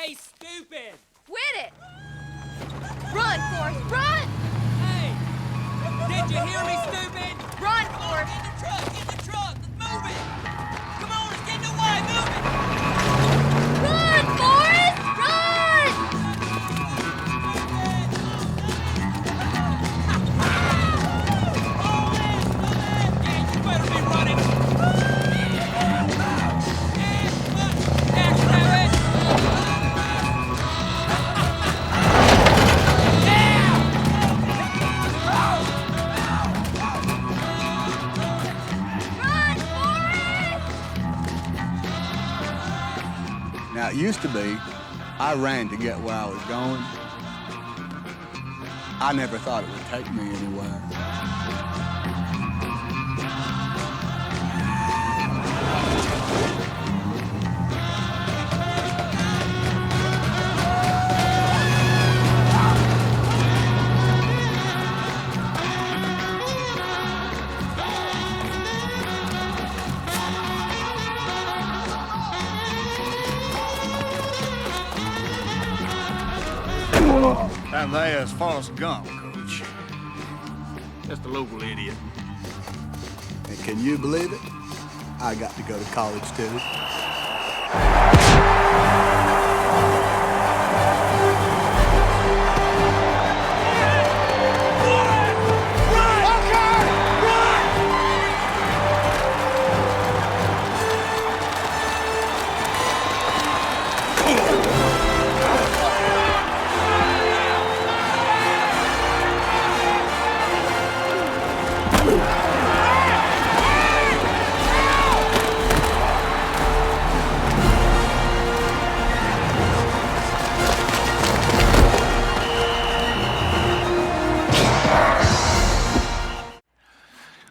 Hey, stupid! Quit it! Run, Forrest, run! Hey! Did you hear me, stupid? Run, Come on, Forrest! get in the truck! Get in the truck! Let's move it! Come on, let's get in the way! Move it! Run, Forrest, run! Yeah, you better be running! Yeah, grab it! Run, Forrest! Now, it used to be, I ran to get where I was going. I never thought it would take me anywhere. And there's Forrest Gump, Coach. Just a local idiot. And can you believe it? I got to go to college, too.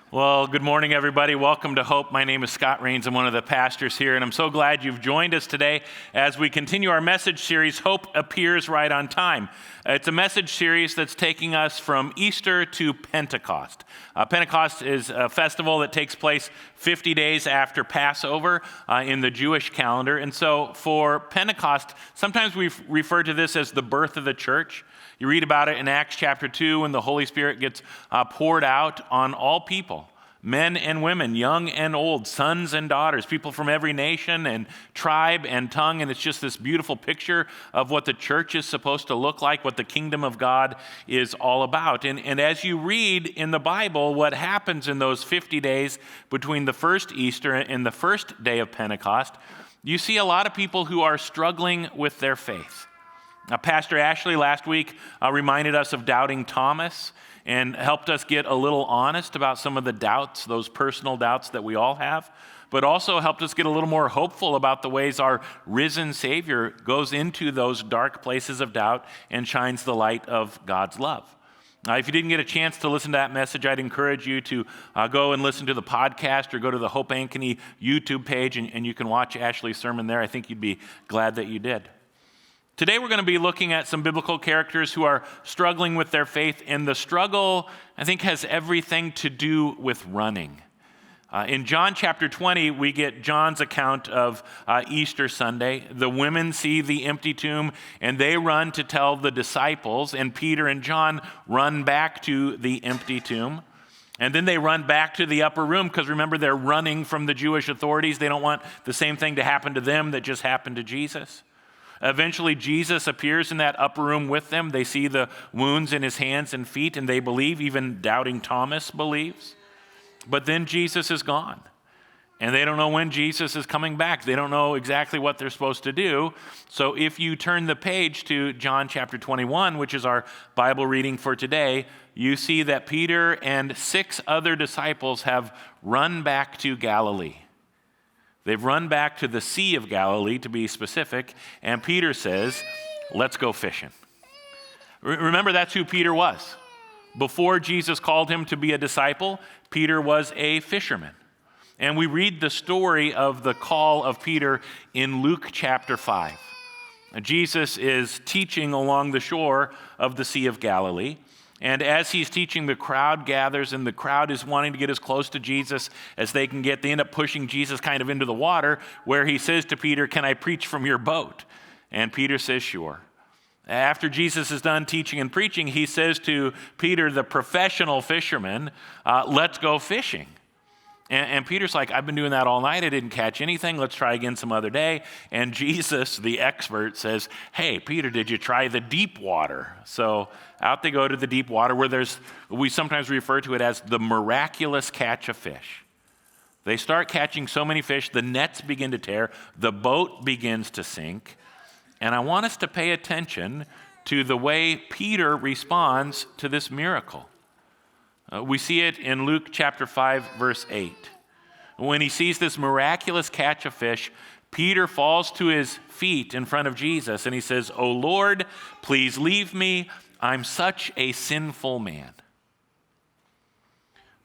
Well, good morning, everybody. Welcome to Hope. My name is Scott Rains. I'm one of the pastors here, and I'm so glad you've joined us today as we continue our message series, Hope Appears Right on Time. It's a message series that's taking us from Easter to Pentecost. Pentecost is a festival that takes place 50 days after Passover in the Jewish calendar. And so for Pentecost, sometimes we refer to this as the birth of the church. You read about it in Acts chapter 2 when the Holy Spirit gets poured out on all people, men and women, young and old, sons and daughters, people from every nation and tribe and tongue. And it's just this beautiful picture of what the church is supposed to look like, what the kingdom of God is all about. And as you read in the Bible, what happens in those 50 days between the first Easter and the first day of Pentecost, you see a lot of people who are struggling with their faith. Pastor Ashley last week reminded us of doubting Thomas and helped us get a little honest about some of the doubts, those personal doubts that we all have, but also helped us get a little more hopeful about the ways our risen Savior goes into those dark places of doubt and shines the light of God's love. If you didn't get a chance to listen to that message, I'd encourage you to go and listen to the podcast or go to the Hope Ankeny YouTube page, and you can watch Ashley's sermon there. I think you'd be glad that you did. Today we're going to be looking at some biblical characters who are struggling with their faith, and the struggle, I think, has everything to do with running. In John chapter 20, we get John's account of Easter Sunday. The women see the empty tomb, and they run to tell the disciples, and Peter and John run back to the empty tomb. And then they run back to the upper room because, remember, they're running from the Jewish authorities. They don't want the same thing to happen to them that just happened to Jesus. Eventually, Jesus appears in that upper room with them. They see the wounds in his hands and feet, and they believe. Even doubting Thomas believes. But then Jesus is gone, and they don't know when Jesus is coming back. They don't know exactly what they're supposed to do. So if you turn the page to John chapter 21, which is our Bible reading for today, you see that Peter and 6 other disciples have run back to Galilee. They've run back to the Sea of Galilee, to be specific, and Peter says, let's go fishing. Remember, that's who Peter was. Before Jesus called him to be a disciple, Peter was a fisherman. And we read the story of the call of Peter in Luke chapter 5. Jesus is teaching along the shore of the Sea of Galilee. And as he's teaching, the crowd gathers, and the crowd is wanting to get as close to Jesus as they can get. They end up pushing Jesus kind of into the water, where he says to Peter, "Can I preach from your boat?" And Peter says, sure. After Jesus is done teaching and preaching, he says to Peter, the professional fisherman, let's go fishing. And Peter's like, I've been doing that all night. I didn't catch anything. Let's try again some other day. And Jesus, the expert, says, hey, Peter, did you try the deep water? So out they go to the deep water where we sometimes refer to it as the miraculous catch of fish. They start catching so many fish, the nets begin to tear, the boat begins to sink. And I want us to pay attention to the way Peter responds to this miracle. We see it in Luke chapter 5, verse 8. When he sees this miraculous catch of fish, Peter falls to his feet in front of Jesus and he says, "Oh Lord, please leave me. I'm such a sinful man."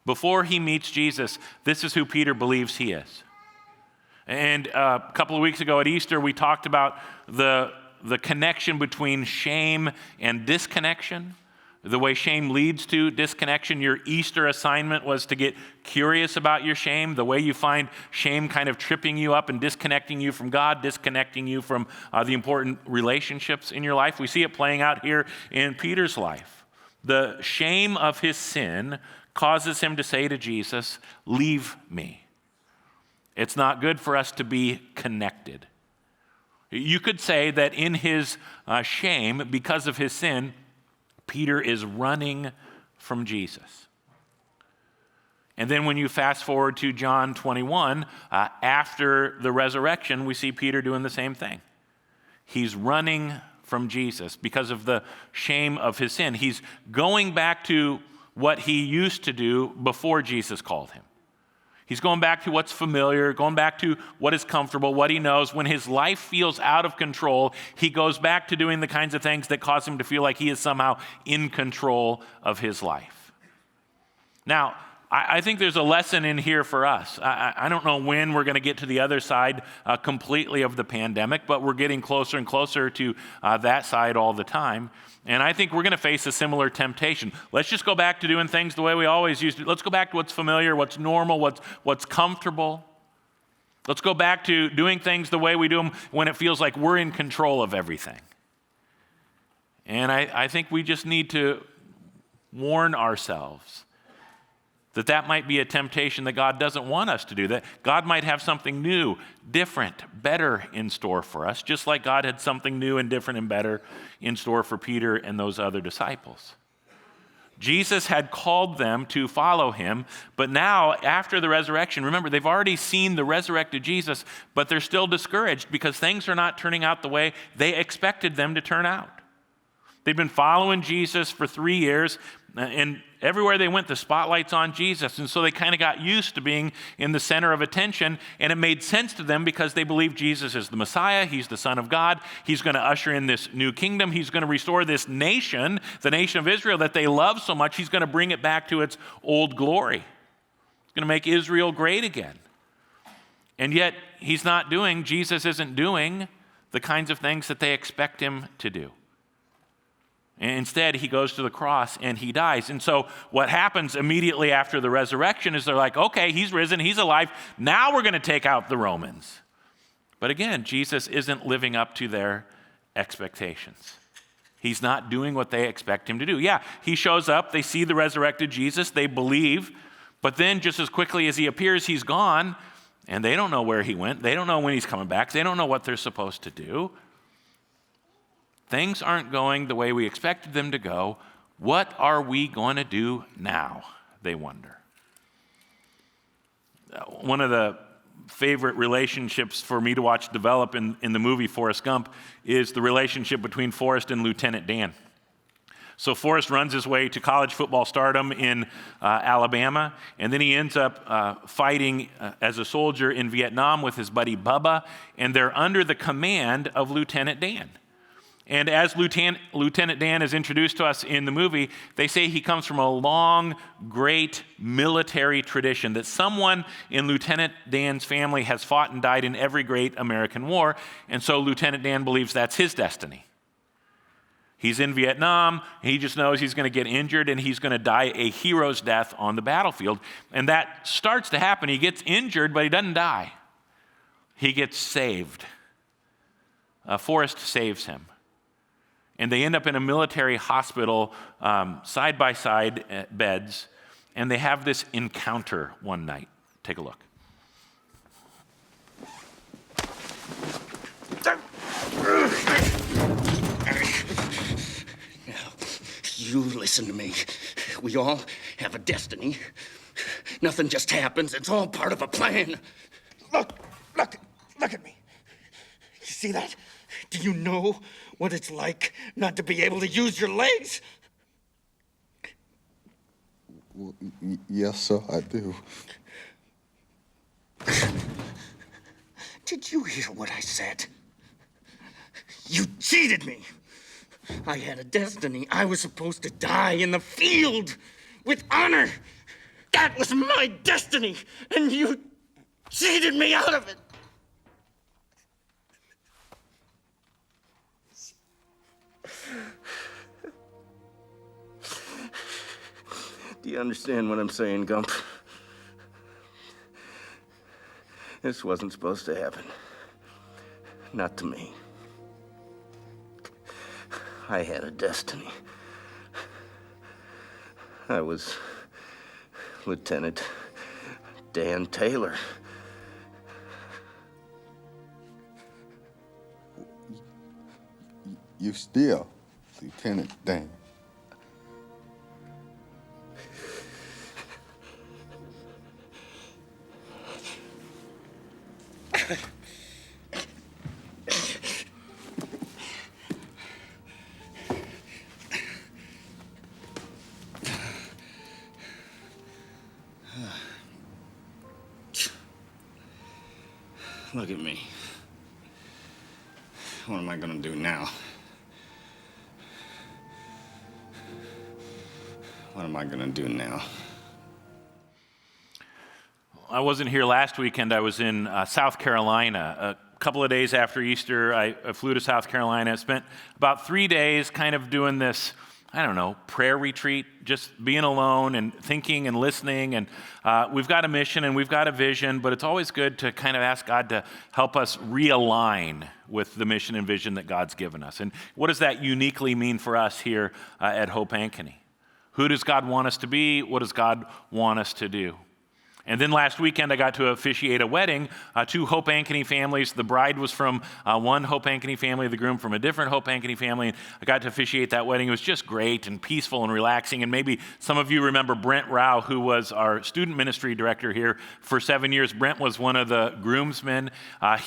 Before he meets Jesus, this is who Peter believes he is. And a couple of weeks ago at Easter, we talked about the connection between shame and disconnection. The way shame leads to disconnection. Your Easter assignment was to get curious about your shame. The way you find shame kind of tripping you up and disconnecting you from God, disconnecting you from the important relationships in your life. We see it playing out here in Peter's life. The shame of his sin causes him to say to Jesus, "Leave me." It's not good for us to be connected. You could say that in his shame, because of his sin, Peter is running from Jesus. And then when you fast forward to John 21, after the resurrection, we see Peter doing the same thing. He's running from Jesus because of the shame of his sin. He's going back to what he used to do before Jesus called him. He's going back to what's familiar, going back to what is comfortable, what he knows. When his life feels out of control, he goes back to doing the kinds of things that cause him to feel like he is somehow in control of his life. Now, I think there's a lesson in here for us. I don't know when we're going to get to the other side completely of the pandemic, but we're getting closer and closer to that side all the time. And I think we're going to face a similar temptation. Let's just go back to doing things the way we always used to. Let's go back to what's familiar, what's normal, what's comfortable. Let's go back to doing things the way we do them when it feels like we're in control of everything. And I think we just need to warn ourselves that might be a temptation that God doesn't want us to do, that God might have something new, different, better in store for us, just like God had something new and different and better in store for Peter and those other disciples. Jesus had called them to follow him, but now, after the resurrection, remember, they've already seen the resurrected Jesus, but they're still discouraged because things are not turning out the way they expected them to turn out. They've been following Jesus for 3 years, and everywhere they went, the spotlight's on Jesus. And so they kind of got used to being in the center of attention, and it made sense to them because they believe Jesus is the Messiah. He's the Son of God. He's going to usher in this new kingdom. He's going to restore this nation, the nation of Israel that they love so much. He's going to bring it back to its old glory. He's going to make Israel great again. And yet, Jesus isn't doing the kinds of things that they expect him to do. Instead, he goes to the cross and he dies. And so what happens immediately after the resurrection is they're like, okay, he's risen, he's alive. Now we're going to take out the Romans. But again, Jesus isn't living up to their expectations. He's not doing what they expect him to do. Yeah, he shows up, they see the resurrected Jesus, they believe, but then just as quickly as he appears, he's gone, and they don't know where he went. They don't know when he's coming back. They don't know what they're supposed to do. Things aren't going the way we expected them to go. What are we going to do now? They wonder. One of the favorite relationships for me to watch develop in the movie Forrest Gump is the relationship between Forrest and Lieutenant Dan. So Forrest runs his way to college football stardom in Alabama, and then he ends up fighting as a soldier in Vietnam with his buddy Bubba, and they're under the command of Lieutenant Dan. And as Lieutenant Dan is introduced to us in the movie, they say he comes from a long, great military tradition, that someone in Lieutenant Dan's family has fought and died in every great American war, and so Lieutenant Dan believes that's his destiny. He's in Vietnam, he just knows he's going to get injured and he's going to die a hero's death on the battlefield. And that starts to happen. He gets injured, but he doesn't die. He gets saved. Forrest saves him. And they end up in a military hospital, side-by-side beds, and they have this encounter one night. Take a look. Now, you listen to me. We all have a destiny. Nothing just happens. It's all part of a plan. Look at me. You see that? Do you know what it's like not to be able to use your legs? Well, yes, sir, I do. Did you hear what I said? You cheated me. I had a destiny. I was supposed to die in the field with honor. That was my destiny, and you cheated me out of it. Do you understand what I'm saying, Gump? This wasn't supposed to happen. Not to me. I had a destiny. I was Lieutenant Dan Taylor. You still Lieutenant Dan. Look at me. What am I gonna do now? What am I gonna do now? I wasn't here last weekend. I was in South Carolina. A couple of days after Easter, I flew to South Carolina. I spent about 3 days kind of doing this, prayer retreat, just being alone and thinking and listening. And we've got a mission and we've got a vision, but it's always good to kind of ask God to help us realign with the mission and vision that God's given us. And what does that uniquely mean for us here at Hope Ankeny? Who does God want us to be? What does God want us to do? And then last weekend, I got to officiate a wedding, 2 Hope Ankeny families. The bride was from one Hope Ankeny family, the groom from a different Hope Ankeny family. And I got to officiate that wedding. It was just great and peaceful and relaxing. And maybe some of you remember Brent Rao, who was our student ministry director here for 7 years. Brent was one of the groomsmen.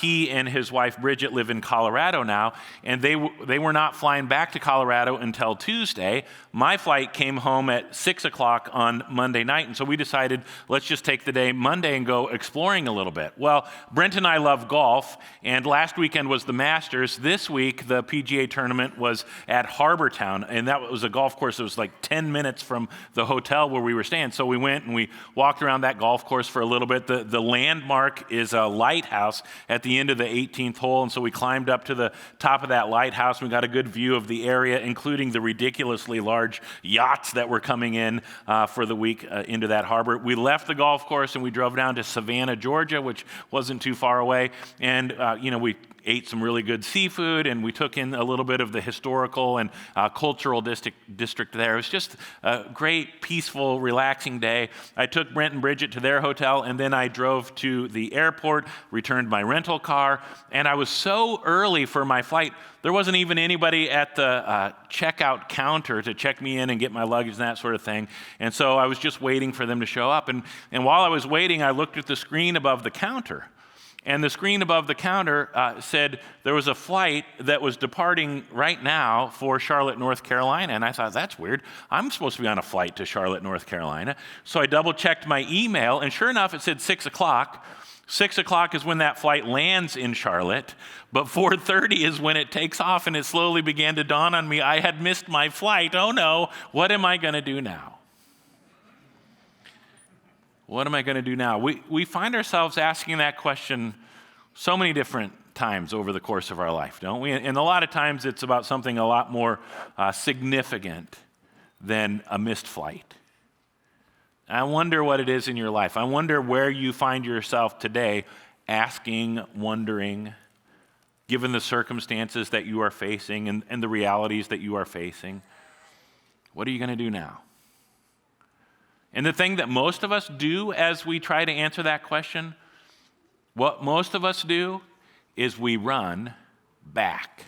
He and his wife, Bridget, live in Colorado now. And they were not flying back to Colorado until Tuesday. My flight came home at 6 o'clock on Monday night. And so we decided, let's just take the day Monday and go exploring a little bit. Well, Brent and I love golf, and last weekend was the Masters. This week, the PGA tournament was at Harbor Town, and that was a golf course that was like 10 minutes from the hotel where we were staying. So we went and we walked around that golf course for a little bit. The landmark is a lighthouse at the end of the 18th hole, and so we climbed up to the top of that lighthouse. We got a good view of the area, including the ridiculously large yachts that were coming in for the week into that harbor. We left the golf course and we drove down to Savannah, Georgia, which wasn't too far away. And, we ate some really good seafood and we took in a little bit of the historical and cultural district there. It was just a great, peaceful, relaxing day. I took Brent and Bridget to their hotel and then I drove to the airport, returned my rental car, and I was so early for my flight, there wasn't even anybody at the checkout counter to check me in and get my luggage and that sort of thing. And so I was just waiting for them to show up. And while I was waiting, I looked at the screen above the counter. And the screen above the counter said there was a flight that was departing right now for Charlotte, North Carolina. And I thought, that's weird. I'm supposed to be on a flight to Charlotte, North Carolina. So I double-checked my email, and sure enough, it said 6 o'clock. 6 o'clock is when that flight lands in Charlotte, but 4:30 is when it takes off, and it slowly began to dawn on me, I had missed my flight. Oh no, what am I going to do now? What am I going to do now? We find ourselves asking that question so many different times over the course of our life, don't we? And a lot of times it's about something a lot more significant than a missed flight. I wonder what it is in your life. I wonder where you find yourself today asking, wondering, given the circumstances that you are facing and the realities that you are facing? What are you going to do now? And the thing that most of us do as we try to answer that question, what most of us do is we run back.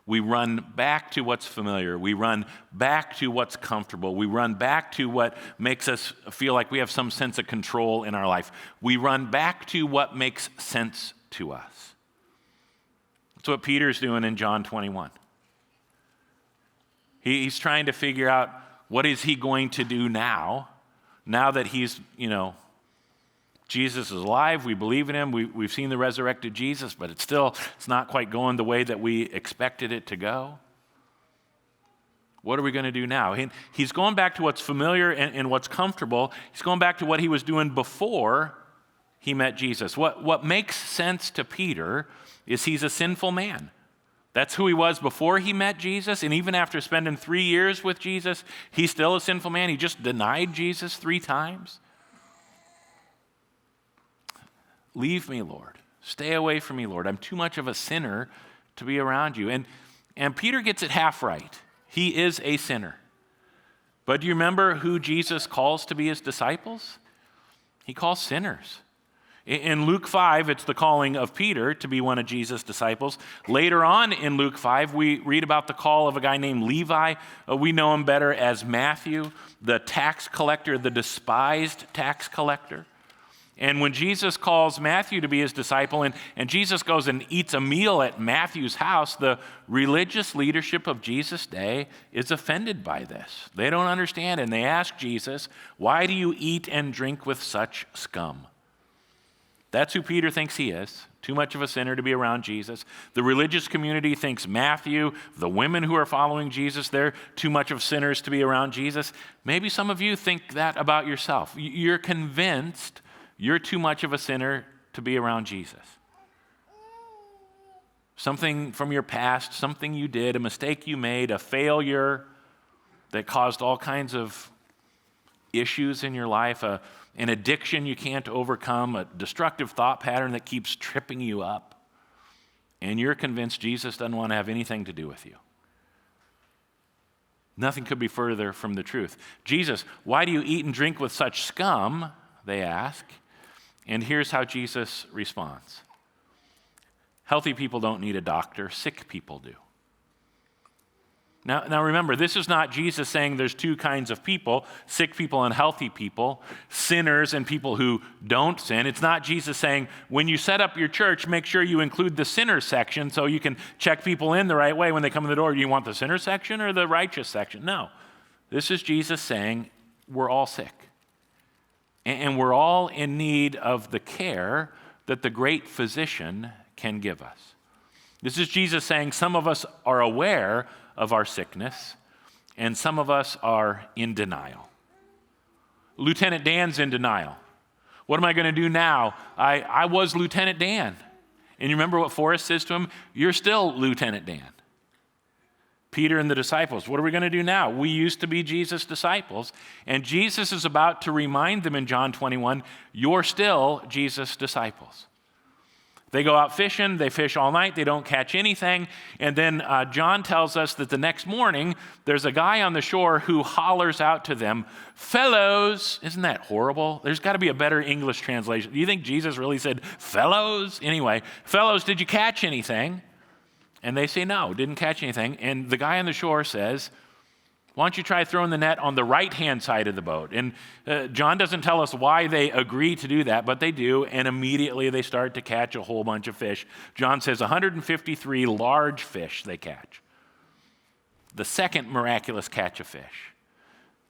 We run back to what's familiar. We run back to what's comfortable. We run back to what makes us feel like we have some sense of control in our life. We run back to what makes sense to us. That's what Peter's doing in John 21. He's trying to figure out what is he going to do now that he's, Jesus is alive, we believe in him, we've seen the resurrected Jesus, but it's not quite going the way that we expected it to go. What are we going to do now? He's going back to what's familiar and what's comfortable. He's going back to what he was doing before he met Jesus. What makes sense to Peter is he's a sinful man. That's who he was before he met Jesus, and even after spending 3 years with Jesus, he's still a sinful man. He just denied Jesus 3 times. Leave me, Lord. Stay away from me, Lord. I'm too much of a sinner to be around you. And Peter gets it half right. He is a sinner. But do you remember who Jesus calls to be his disciples? He calls sinners. In Luke 5, it's the calling of Peter to be one of Jesus' disciples. Later on in Luke 5, we read about the call of a guy named Levi. We know him better as Matthew, the tax collector, the despised tax collector. And when Jesus calls Matthew to be his disciple, and Jesus goes and eats a meal at Matthew's house, the religious leadership of Jesus' day is offended by this. They don't understand, and they ask Jesus, "Why do you eat and drink with such scum?" That's who Peter thinks he is, too much of a sinner to be around Jesus. The religious community thinks Matthew, the women who are following Jesus, they're too much of sinners to be around Jesus. Maybe some of you think that about yourself. You're convinced you're too much of a sinner to be around Jesus. Something from your past, something you did, a mistake you made, a failure that caused all kinds of issues in your life, an addiction you can't overcome, a destructive thought pattern that keeps tripping you up, and you're convinced Jesus doesn't want to have anything to do with you. Nothing could be further from the truth. Jesus, why do you eat and drink with such scum? They ask. And here's how Jesus responds. Healthy people don't need a doctor, sick people do. Now remember, this is not Jesus saying there's 2 kinds of people, sick people and healthy people, sinners and people who don't sin. It's not Jesus saying, when you set up your church, make sure you include the sinner section so you can check people in the right way when they come in the door. Do you want the sinner section or the righteous section? No. This is Jesus saying, we're all sick. And we're all in need of the care that the great physician can give us. This is Jesus saying some of us are aware of our sickness, and some of us are in denial. Lieutenant Dan's in denial. What am I going to do now? I was Lieutenant Dan. And you remember what Forrest says to him? You're still Lieutenant Dan. Peter and the disciples, what are we going to do now? We used to be Jesus' disciples, and Jesus is about to remind them in John 21, you're still Jesus' disciples. They go out fishing, they fish all night, they don't catch anything, and then John tells us that the next morning, there's a guy on the shore who hollers out to them, fellows, isn't that horrible? There's got to be a better English translation. Do you think Jesus really said, fellows? Anyway, fellows, did you catch anything? And they say, no, didn't catch anything. And the guy on the shore says, why don't you try throwing the net on the right-hand side of the boat? And John doesn't tell us why they agree to do that, but they do, and immediately they start to catch a whole bunch of fish. John says 153 large fish they catch. The second miraculous catch of fish.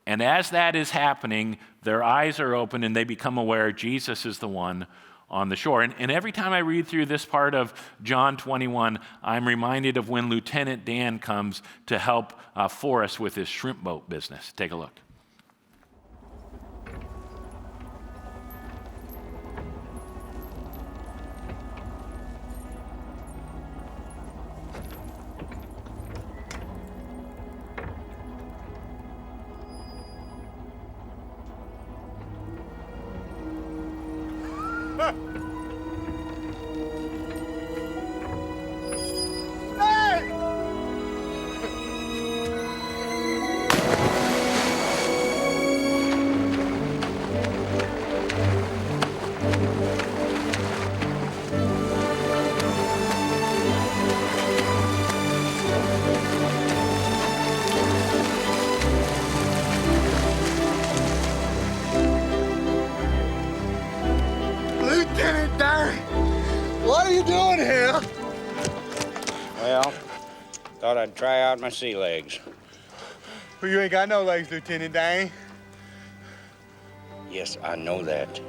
And as that is happening, their eyes are open and they become aware Jesus is the one on the shore. And every time I read through this part of John 21, I'm reminded of when Lieutenant Dan comes to help Forrest with his shrimp boat business. Take a look. Thought I'd try out my sea legs. Well, you ain't got no legs, Lieutenant Dane. Yes, I know that.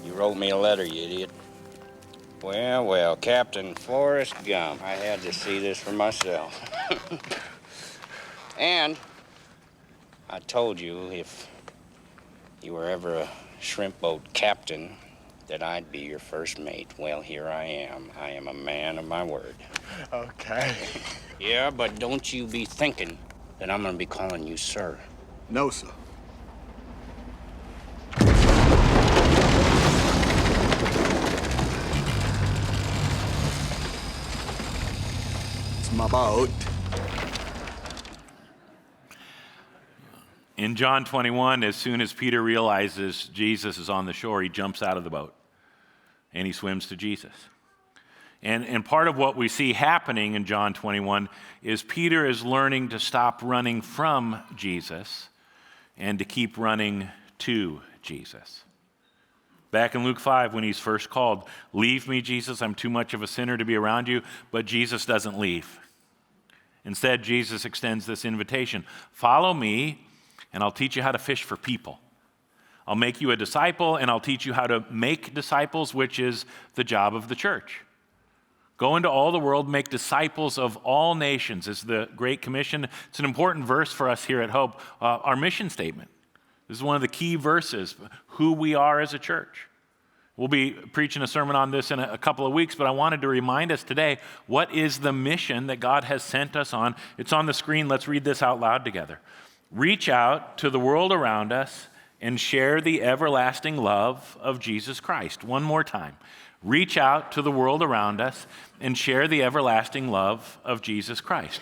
You wrote me a letter, you idiot. Well, well, Captain Forrest Gump. I had to see this for myself. And I told you if you were ever a shrimp boat captain that I'd be your first mate. Well, here I am. I am a man of my word. Okay. Yeah, but don't you be thinking that I'm gonna be calling you sir. No, sir. It's my boat. In John 21, as soon as Peter realizes Jesus is on the shore, he jumps out of the boat and he swims to Jesus. And part of what we see happening in John 21 is Peter is learning to stop running from Jesus and to keep running to Jesus. Back in Luke 5, when he's first called, "Leave me, Jesus, I'm too much of a sinner to be around you," but Jesus doesn't leave. Instead, Jesus extends this invitation: "Follow me, and I'll teach you how to fish for people. I'll make you a disciple, and I'll teach you how to make disciples," which is the job of the church. Go into all the world, make disciples of all nations is the Great Commission. It's an important verse for us here at Hope, our mission statement. This is one of the key verses, who we are as a church. We'll be preaching a sermon on this in a couple of weeks, but I wanted to remind us today, what is the mission that God has sent us on? It's on the screen. Let's read this out loud together. Reach out to the world around us and share the everlasting love of Jesus Christ. One more time. Reach out to the world around us and share the everlasting love of Jesus Christ.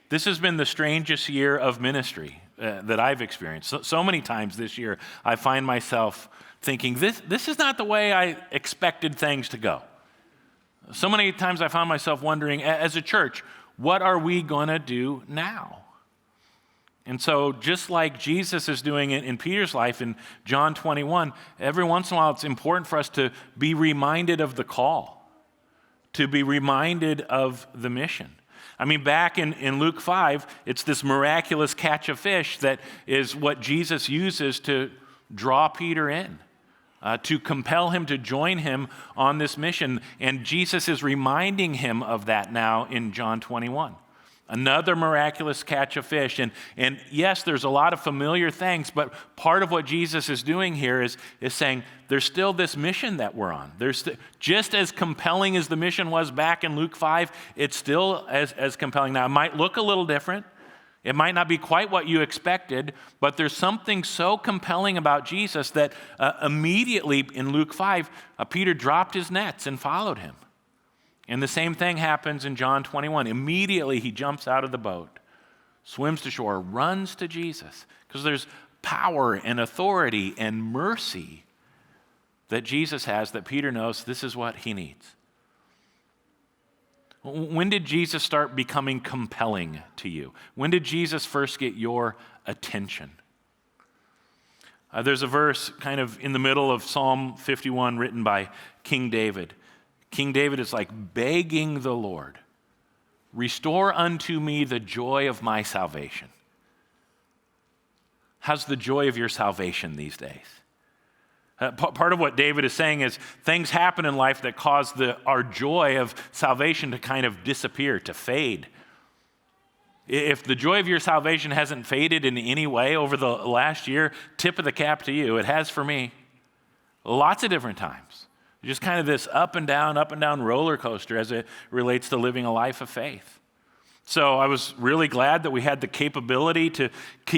This has been the strangest year of ministry that I've experienced. So many times this year, I find myself thinking, this is not the way I expected things to go. So many times I found myself wondering, as a church, what are we going to do now? And so just like Jesus is doing it in Peter's life in John 21, every once in a while it's important for us to be reminded of the call, to be reminded of the mission. I mean, back in Luke 5, it's this miraculous catch of fish that is what Jesus uses to draw Peter in, to compel him to join him on this mission. And Jesus is reminding him of that now in John 21. Another miraculous catch of fish. And yes, there's a lot of familiar things, but part of what Jesus is doing here is saying there's still this mission that we're on. Just as compelling as the mission was back in Luke 5, it's still as compelling now. It might look a little different. It might not be quite what you expected, but there's something so compelling about Jesus that immediately in Luke 5, Peter dropped his nets and followed him. And the same thing happens in John 21. Immediately he jumps out of the boat, swims to shore, runs to Jesus, because there's power and authority and mercy that Jesus has that Peter knows this is what he needs. When did Jesus start becoming compelling to you? When did Jesus first get your attention? There's a verse kind of in the middle of Psalm 51 written by King David. King David is like begging the Lord, "Restore unto me the joy of my salvation." How's the joy of your salvation these days? Part of what David is saying is things happen in life that cause our joy of salvation to kind of disappear, to fade. If the joy of your salvation hasn't faded in any way over the last year, tip of the cap to you. It has for me. Lots of different times. Just kind of this up and down roller coaster as it relates to living a life of faith. So I was really glad that we had the capability to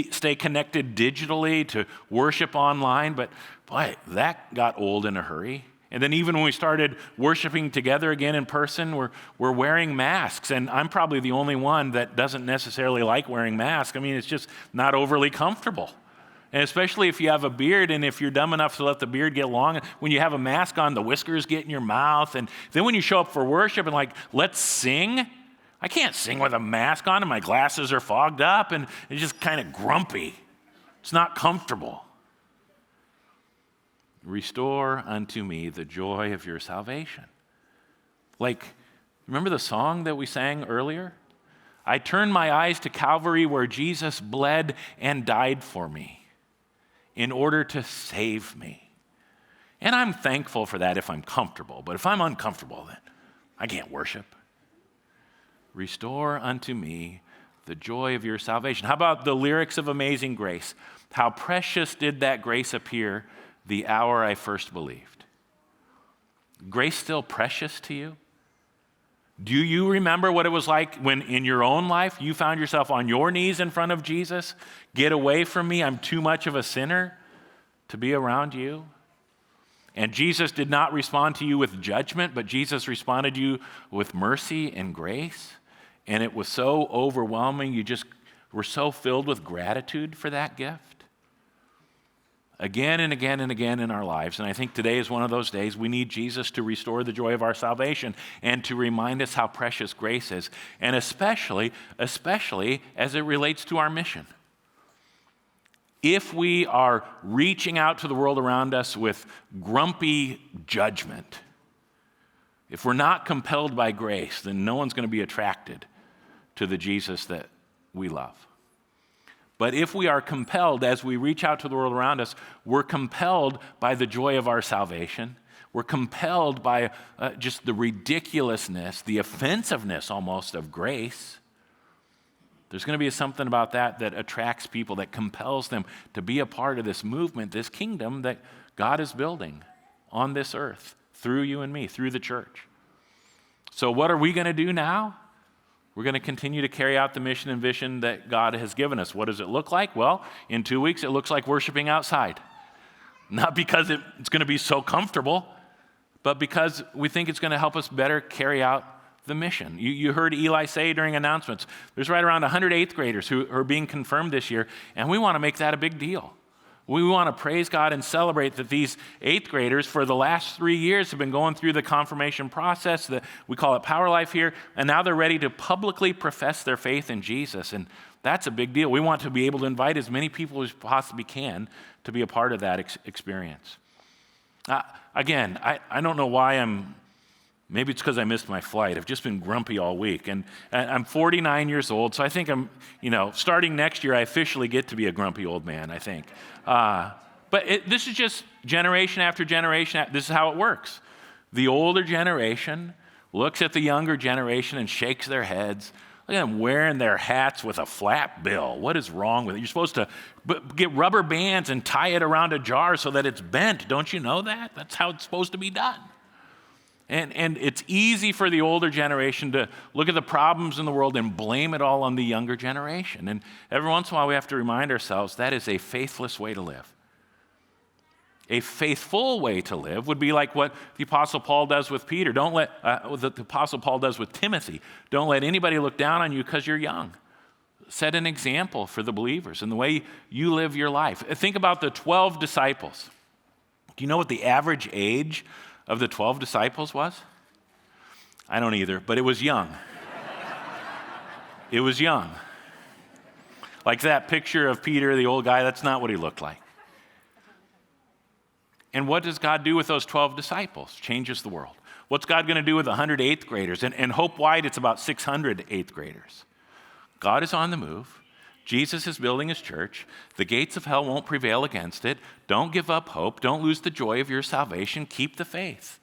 stay connected digitally, to worship online, but boy, that got old in a hurry. And then even when we started worshiping together again in person, we're wearing masks, and I'm probably the only one that doesn't necessarily like wearing masks. I mean, it's just not overly comfortable. And especially if you have a beard, and if you're dumb enough to let the beard get long, when you have a mask on, the whiskers get in your mouth. And then when you show up for worship and let's sing, I can't sing with a mask on and my glasses are fogged up and it's just kind of grumpy. It's not comfortable. Restore unto me the joy of your salvation. Remember the song that we sang earlier? I turn my eyes to Calvary where Jesus bled and died for me in order to save me. And I'm thankful for that if I'm comfortable, but if I'm uncomfortable, then I can't worship. Restore unto me the joy of your salvation. How about the lyrics of Amazing Grace? How precious did that grace appear the hour I first believed. Grace still precious to you? Do you remember what it was like when in your own life you found yourself on your knees in front of Jesus? Get away from me, I'm too much of a sinner to be around you. And Jesus did not respond to you with judgment, but Jesus responded to you with mercy and grace. And it was so overwhelming, you just were so filled with gratitude for that gift. Again and again and again in our lives, and I think today is one of those days, we need Jesus to restore the joy of our salvation and to remind us how precious grace is, and especially as it relates to our mission. If we are reaching out to the world around us with grumpy judgment, if we're not compelled by grace, then no one's going to be attracted to the Jesus that we love. But if we are compelled, as we reach out to the world around us, we're compelled by the joy of our salvation. We're compelled by just the ridiculousness, the offensiveness almost of grace. There's going to be something about that attracts people, that compels them to be a part of this movement, this kingdom that God is building on this earth through you and me, through the church. So what are we going to do now? We're going to continue to carry out the mission and vision that God has given us. What does it look like? Well, in 2 weeks, it looks like worshiping outside. Not because it's going to be so comfortable, but because we think it's going to help us better carry out the mission. You heard Eli say during announcements, there's right around 100 eighth graders who are being confirmed this year, and we want to make that a big deal. We want to praise God and celebrate that these eighth graders for the last 3 years have been going through the confirmation process, we call it Power Life here, and now they're ready to publicly profess their faith in Jesus, and that's a big deal. We want to be able to invite as many people as possibly can to be a part of that experience. Again, I don't know why maybe it's because I missed my flight. I've just been grumpy all week, and I'm 49 years old, so I think starting next year, I officially get to be a grumpy old man, I think. But this is just generation after generation. This is how it works. The older generation looks at the younger generation and shakes their heads. Look at them wearing their hats with a flat bill. What is wrong with it? You're supposed to get rubber bands and tie it around a jar so that it's bent. Don't you know that? That's how it's supposed to be done. And it's easy for the older generation to look at the problems in the world and blame it all on the younger generation. And every once in a while we have to remind ourselves that is a faithless way to live. A faithful way to live would be like what the Apostle Paul does with Peter. The Apostle Paul does with Timothy. Don't let anybody look down on you because you're young. Set an example for the believers in the way you live your life. Think about the 12 disciples. Do you know what the average age of the 12 disciples was? I don't either, but it was young. It was young. Like that picture of Peter, the old guy, that's not what he looked like. And what does God do with those 12 disciples? Changes the world. What's God going to do with 100 eighth graders? And Hope-wide, it's about 600 eighth graders. God is on the move. Jesus is building his church. The gates of hell won't prevail against it. Don't give up hope. Don't lose the joy of your salvation. Keep the faith.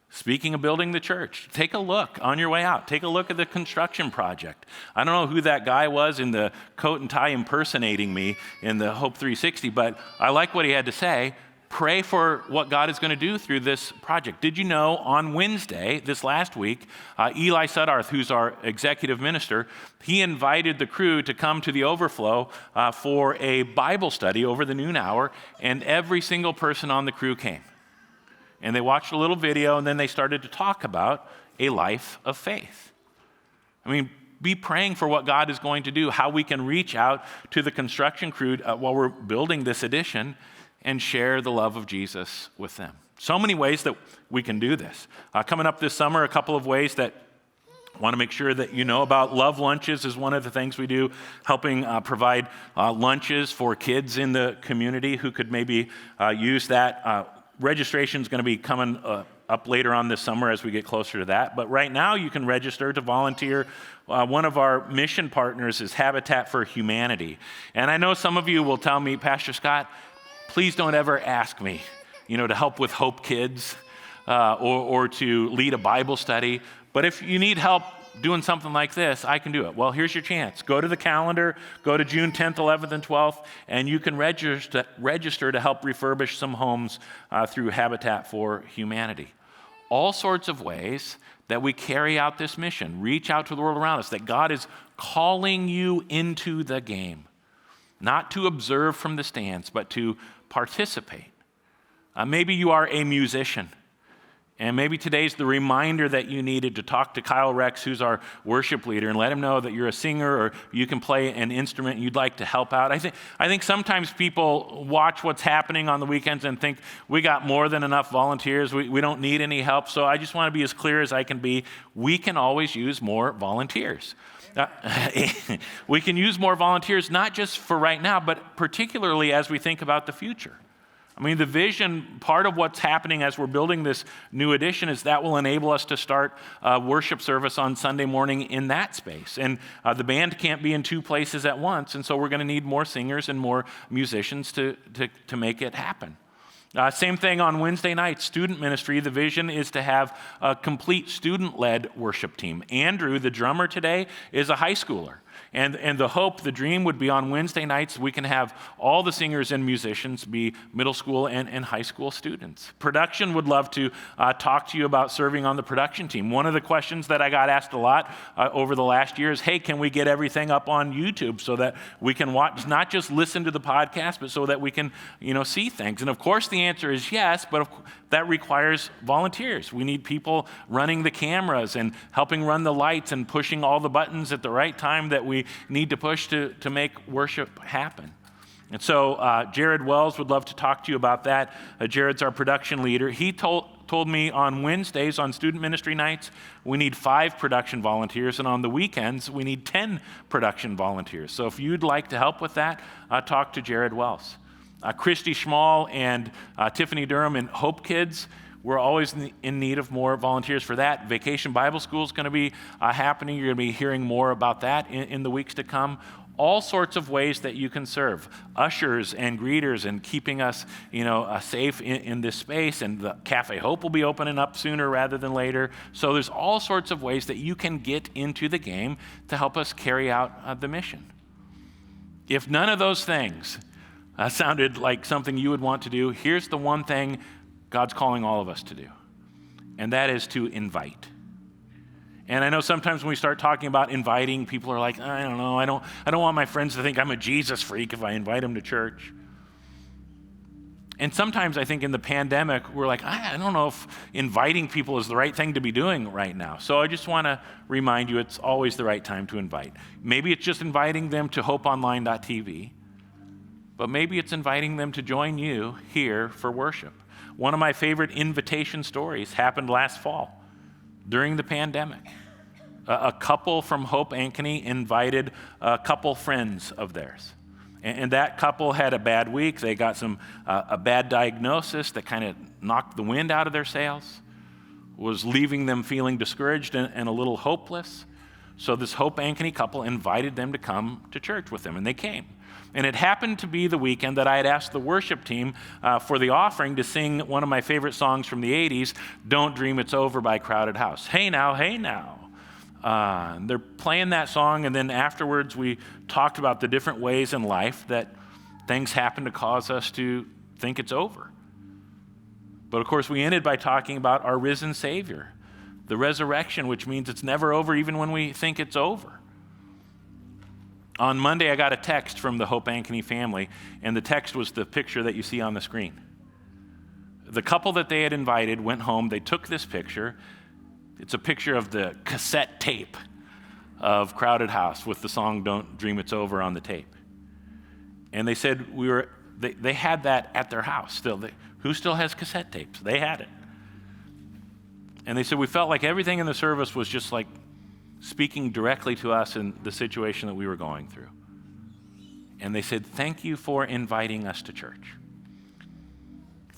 Speaking of building the church, take a look on your way out. Take a look at the construction project. I don't know who that guy was in the coat and tie impersonating me in the Hope 360, but I like what he had to say. Pray for what God is going to do through this project. Did you know on Wednesday, this last week, Eli Suddarth, who's our executive minister, he invited the crew to come to the overflow for a Bible study over the noon hour, and every single person on the crew came. And they watched a little video, and then they started to talk about a life of faith. I mean, be praying for what God is going to do, how we can reach out to the construction crew while we're building this addition and share the love of Jesus with them. So many ways that we can do this. Coming up this summer, a couple of ways that I want to make sure that you know about. Love Lunches is one of the things we do, helping provide lunches for kids in the community who could maybe use that. Registration is going to be coming up later on this summer as we get closer to that. But right now you can register to volunteer. One of our mission partners is Habitat for Humanity. And I know some of you will tell me, Pastor Scott, please don't ever ask me, to help with Hope Kids or to lead a Bible study. But if you need help doing something like this, I can do it. Well, here's your chance. Go to the calendar, go to June 10th, 11th, and 12th, and you can register to help refurbish some homes through Habitat for Humanity. All sorts of ways that we carry out this mission, reach out to the world around us, that God is calling you into the game, not to observe from the stands, but to participate. Maybe you are a musician. And maybe today's the reminder that you needed to talk to Kyle Rex, who's our worship leader, and let him know that you're a singer or you can play an instrument and you'd like to help out. I think sometimes people watch what's happening on the weekends and think we got more than enough volunteers. We don't need any help. So I just want to be as clear as I can be. We can always use more volunteers. We can use more volunteers, not just for right now, but particularly as we think about the future. I mean, the vision, part of what's happening as we're building this new edition is that will enable us to start worship service on Sunday morning in that space. And the band can't be in two places at once, and so we're going to need more singers and more musicians to make it happen. Same thing on Wednesday nights, student ministry. The vision is to have a complete student-led worship team. Andrew, the drummer today, is a high schooler. And the hope, the dream would be on Wednesday nights, we can have all the singers and musicians be middle school and high school students. Production would love to talk to you about serving on the production team. One of the questions that I got asked a lot over the last year is, hey, can we get everything up on YouTube so that we can watch, not just listen to the podcast, but so that we can, see things? And of course the answer is yes, but that requires volunteers. We need people running the cameras and helping run the lights and pushing all the buttons at the right time that we need to push to make worship happen. And so Jared Wells would love to talk to you about that. Jared's our production leader. He told me on Wednesdays, on student ministry nights, we need 5 production volunteers, and on the weekends, we need 10 production volunteers. So if you'd like to help with that, talk to Jared Wells. Christy Schmall and Tiffany Durham and Hope Kids, we're always in need of more volunteers for that. Vacation Bible School is going to be happening. You're going to be hearing more about that in the weeks to come. All sorts of ways that you can serve. Ushers and greeters and keeping us, safe in this space. And the Cafe Hope will be opening up sooner rather than later. So there's all sorts of ways that you can get into the game to help us carry out the mission. If none of those things sounded like something you would want to do, here's the one thing God's calling all of us to do, and that is to invite. And I know sometimes when we start talking about inviting, people are like, I don't know, I don't want my friends to think I'm a Jesus freak if I invite them to church. And sometimes I think in the pandemic, we're like, I don't know if inviting people is the right thing to be doing right now. So I just want to remind you, it's always the right time to invite. Maybe it's just inviting them to hopeonline.tv, but maybe it's inviting them to join you here for worship. One of my favorite invitation stories happened last fall during the pandemic. A couple from Hope Ankeny invited a couple friends of theirs. And that couple had a bad week. They got a bad diagnosis that kind of knocked the wind out of their sails, was leaving them feeling discouraged and a little hopeless. So this Hope Ankeny couple invited them to come to church with them, and they came. And it happened to be the weekend that I had asked the worship team for the offering to sing one of my favorite songs from the 80s, Don't Dream It's Over by Crowded House. Hey now, hey now. They're playing that song, and then afterwards we talked about the different ways in life that things happen to cause us to think it's over. But of course we ended by talking about our risen Savior, the resurrection, which means it's never over even when we think it's over. On Monday, I got a text from the Hope Ankeny family, and the text was the picture that you see on the screen. The couple that they had invited went home. They took this picture. It's a picture of the cassette tape of Crowded House with the song Don't Dream It's Over on the tape. And they said they had that at their house still. Who still has cassette tapes? They had it. And they said, we felt like everything in the service was just like speaking directly to us in the situation that we were going through. And they said, thank you for inviting us to church.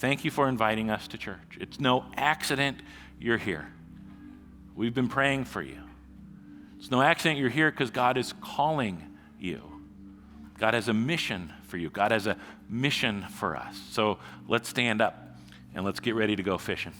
Thank you for inviting us to church. It's no accident you're here. We've been praying for you. It's no accident you're here because God is calling you. God has a mission for you. God has a mission for us. So let's stand up and let's get ready to go fishing.